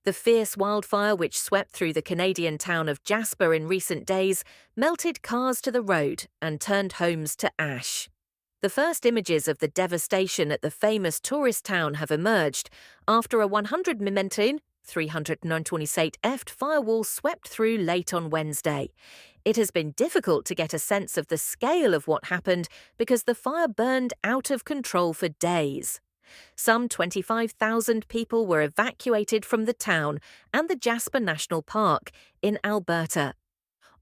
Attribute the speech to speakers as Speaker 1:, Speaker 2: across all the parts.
Speaker 1: The fierce wildfire which swept through the Canadian town of Jasper in recent days melted cars to the road and turned homes to ash. The first images of the devastation at the famous tourist town have emerged after a 100 mm 328 eft firewall swept through late on Wednesday. It has been difficult to get a sense of the scale of what happened because the fire burned out of control for days. Some 25,000 people were evacuated from the town and the Jasper National Park in Alberta.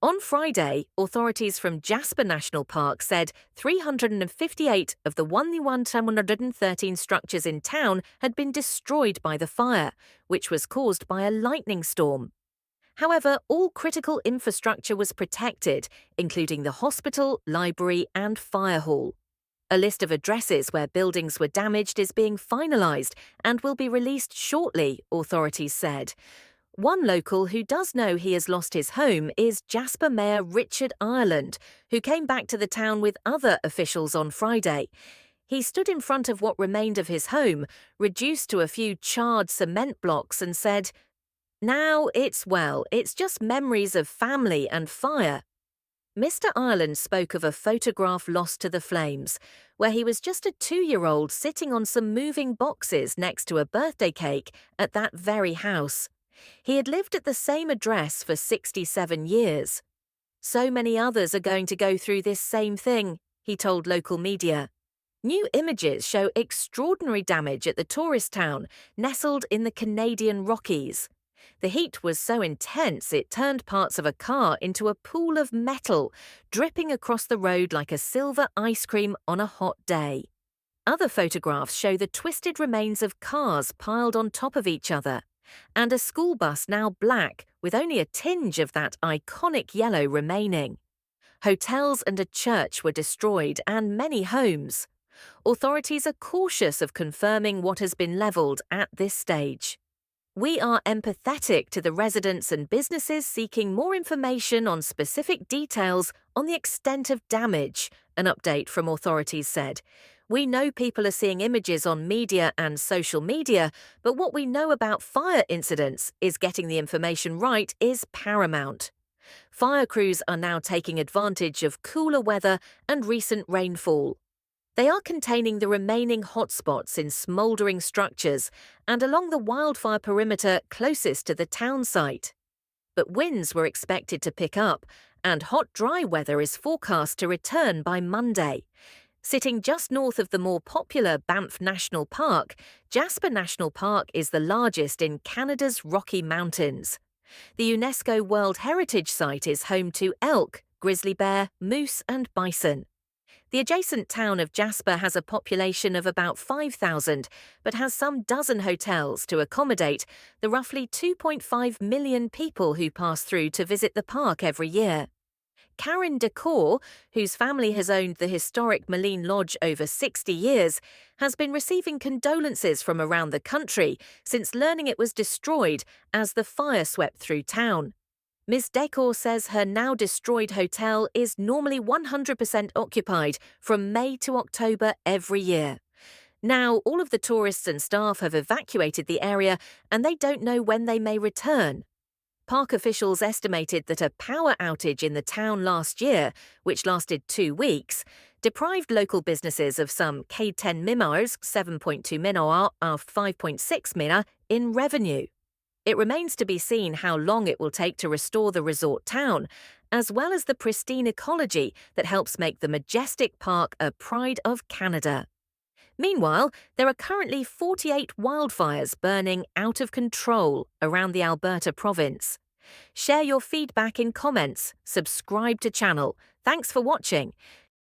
Speaker 1: On Friday, authorities from Jasper National Park said 358 of the 1,113 structures in town had been destroyed by the fire, which was caused by a lightning storm. However, all critical infrastructure was protected, including the hospital, library, and fire hall. A list of addresses where buildings were damaged is being finalised and will be released shortly, authorities said. One local who does know he has lost his home is Jasper Mayor Richard Ireland, who came back to the town with other officials on Friday. He stood in front of what remained of his home, reduced to a few charred cement blocks, and said, "Now it's well, it's just memories of family and fire." Mr. Ireland spoke of a photograph lost to the flames, where he was just a 2-year-old sitting on some moving boxes next to a birthday cake at that very house. He had lived at the same address for 67 years. "So many others are going to go through this same thing," he told local media. New images show extraordinary damage at the tourist town, nestled in the Canadian Rockies. The heat was so intense it turned parts of a car into a pool of metal, dripping across the road like a silver ice cream on a hot day. Other photographs show the twisted remains of cars piled on top of each other, and a school bus now black with only a tinge of that iconic yellow remaining. Hotels and a church were destroyed and many homes. Authorities are cautious of confirming what has been levelled at this stage. "We are empathetic to the residents and businesses seeking more information on specific details on the extent of damage," an update from authorities said. "We know people are seeing images on media and social media, but what we know about fire incidents is getting the information right is paramount." Fire crews are now taking advantage of cooler weather and recent rainfall. They are containing the remaining hotspots in smouldering structures and along the wildfire perimeter closest to the town site. But winds were expected to pick up, and hot, dry weather is forecast to return by Monday. Sitting just north of the more popular Banff National Park, Jasper National Park is the largest in Canada's Rocky Mountains. The UNESCO World Heritage Site is home to elk, grizzly bear, moose, and bison. The adjacent town of Jasper has a population of about 5,000, but has some dozen hotels to accommodate the roughly 2.5 million people who pass through to visit the park every year. Karen Decor, whose family has owned the historic Moline Lodge over 60 years, has been receiving condolences from around the country since learning it was destroyed as the fire swept through town. Ms. Decor says her now destroyed hotel is normally 100% occupied from May to October every year. Now, all of the tourists and staff have evacuated the area and they don't know when they may return. Park officials estimated that a power outage in the town last year, which lasted 2 weeks, deprived local businesses of some K10 minars, 7.2 minar of 5.6 mina, in revenue. It remains to be seen how long it will take to restore the resort town, as well as the pristine ecology that helps make the majestic park a pride of Canada. Meanwhile, there are currently 48 wildfires burning out of control around the Alberta province. Share your feedback in comments, subscribe to channel. Thanks for watching.